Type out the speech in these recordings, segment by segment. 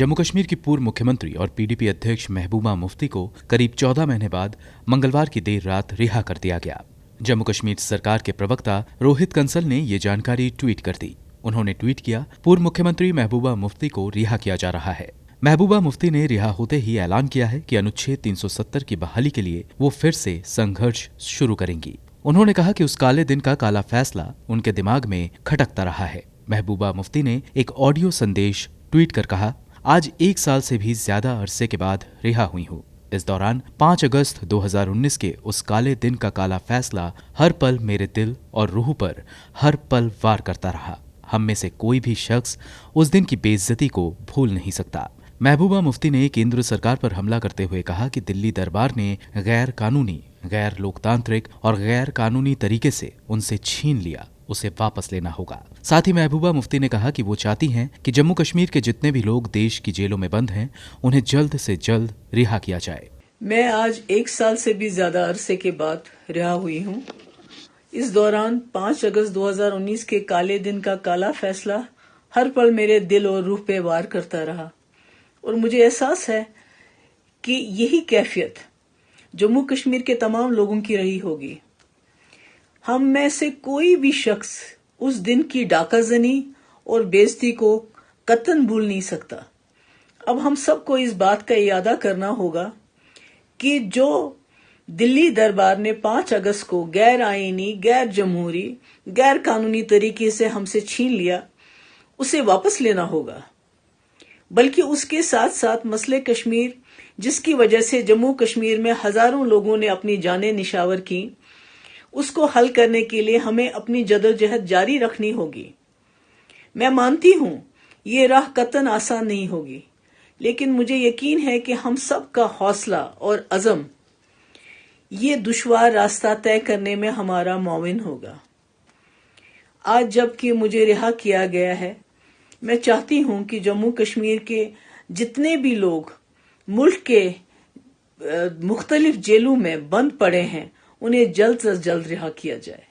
जम्मू कश्मीर की पूर्व मुख्यमंत्री और पीडीपी अध्यक्ष महबूबा मुफ्ती को करीब 14 महीने बाद मंगलवार की देर रात रिहा कर दिया गया। जम्मू कश्मीर सरकार के प्रवक्ता रोहित कंसल ने ये जानकारी ट्वीट कर दी। उन्होंने ट्वीट किया, पूर्व मुख्यमंत्री महबूबा मुफ्ती को रिहा किया जा रहा है। महबूबा मुफ्ती ने रिहा होते ही ऐलान किया है कि अनुच्छेद 370 की बहाली के लिए वो फिर से संघर्ष शुरू करेंगी। उन्होंने कहा कि उस काले दिन का काला फैसला उनके दिमाग में खटकता रहा है। महबूबा मुफ्ती ने एक ऑडियो संदेश ट्वीट कर कहा, आज 1 साल से भी ज्यादा अरसे के बाद रिहा हुई हूँ। इस दौरान 5 अगस्त 2019 के उस काले दिन का काला फैसला हर पल मेरे दिल और रूह पर हर पल वार करता रहा। हम में से कोई भी शख्स उस दिन की बेइज्जती को भूल नहीं सकता। महबूबा मुफ्ती ने केंद्र सरकार पर हमला करते हुए कहा कि दिल्ली दरबार ने गैर कानूनी, गैर लोकतांत्रिक और गैर कानूनी तरीके से उनसे छीन लिया, उसे वापस लेना होगा। साथ ही महबूबा मुफ्ती ने कहा कि वो चाहती हैं कि जम्मू कश्मीर के जितने भी लोग देश की जेलों में बंद हैं, उन्हें जल्द से जल्द रिहा किया जाए। मैं आज 1 साल से भी ज्यादा अरसे के बाद रिहा हुई हूँ। इस दौरान 5 अगस्त 2019 के काले दिन का काला फैसला हर पल मेरे दिल और रूह पे वार करता रहा और मुझे एहसास है कि यही कैफियत जम्मू कश्मीर के तमाम लोगों की रही होगी। हम में से कोई भी शख्स उस दिन की डाकाजनी और बेइज्जती को कतई भूल नहीं सकता। अब हम सबको इस बात का इरादा करना होगा कि जो दिल्ली दरबार ने 5 अगस्त को गैर आईनी, गैर जमहूरी, गैर कानूनी तरीके से हमसे छीन लिया, उसे वापस लेना होगा। बल्कि उसके साथ साथ मसले कश्मीर, जिसकी वजह से जम्मू कश्मीर में हजारों लोगों ने अपनी जानें निशावर की, उसको हल करने के लिए हमें अपनी जदोजहद जारी रखनी होगी। मैं मानती हूं ये राह कतई आसान नहीं होगी, लेकिन मुझे यकीन है कि हम सब का हौसला और अज़म ये दुश्वार रास्ता तय करने में हमारा मुआविन होगा। आज जबकि मुझे रिहा किया गया है, मैं चाहती हूं कि जम्मू कश्मीर के जितने भी लोग मुल्क के मुख्तलिफ जेलों में बंद पड़े हैं, उन्हें जल्द से जल्द रिहा किया जाए।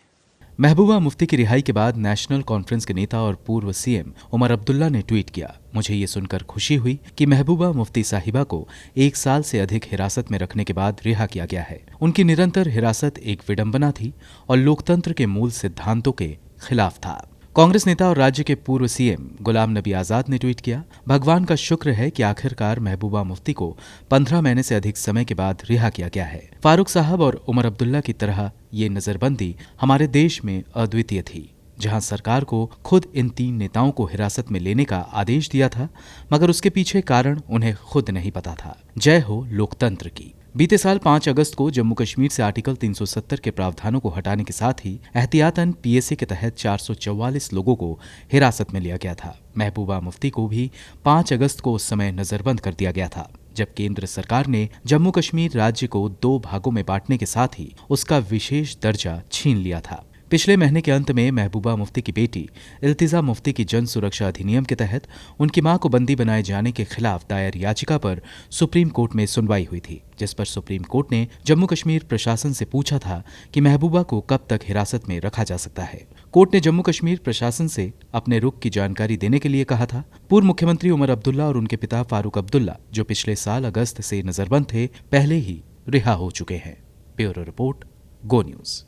महबूबा मुफ्ती की रिहाई के बाद नेशनल कॉन्फ्रेंस के नेता और पूर्व सीएम उमर अब्दुल्ला ने ट्वीट किया, मुझे ये सुनकर खुशी हुई कि महबूबा मुफ्ती साहिबा को 1 साल से अधिक हिरासत में रखने के बाद रिहा किया गया है। उनकी निरंतर हिरासत एक विडंबना थी और लोकतंत्र के मूल सिद्धांतों के खिलाफ था। कांग्रेस नेता और राज्य के पूर्व सीएम गुलाम नबी आजाद ने ट्वीट किया, भगवान का शुक्र है कि आखिरकार महबूबा मुफ्ती को 15 महीने से अधिक समय के बाद रिहा किया गया है। फारूक साहब और उमर अब्दुल्ला की तरह ये नजरबंदी हमारे देश में अद्वितीय थी, जहां सरकार को खुद इन 3 नेताओं को हिरासत में लेने का आदेश दिया था, मगर उसके पीछे कारण उन्हें खुद नहीं पता था। जय हो लोकतंत्र की। बीते साल 5 अगस्त को जम्मू कश्मीर से आर्टिकल 370 के प्रावधानों को हटाने के साथ ही एहतियातन पीएसी के तहत 444 लोगों को हिरासत में लिया गया था। महबूबा मुफ्ती को भी 5 अगस्त को उस समय नजरबंद कर दिया गया था, जब केंद्र सरकार ने जम्मू कश्मीर राज्य को 2 भागों में बांटने के साथ ही उसका विशेष दर्जा छीन लिया था। पिछले महीने के अंत में महबूबा मुफ्ती की बेटी इल्तिजा मुफ्ती की जन सुरक्षा अधिनियम के तहत उनकी मां को बंदी बनाए जाने के खिलाफ दायर याचिका पर सुप्रीम कोर्ट में सुनवाई हुई थी, जिस पर सुप्रीम कोर्ट ने जम्मू कश्मीर प्रशासन से पूछा था कि महबूबा को कब तक हिरासत में रखा जा सकता है। कोर्ट ने जम्मू कश्मीर प्रशासन से अपने रुख की जानकारी देने के लिए कहा था। पूर्व मुख्यमंत्री उमर अब्दुल्ला और उनके पिता फारूक अब्दुल्ला, जो पिछले साल अगस्त से नजरबंद थे, पहले ही रिहा हो चुके हैं। ब्यूरो रिपोर्ट, गो न्यूज।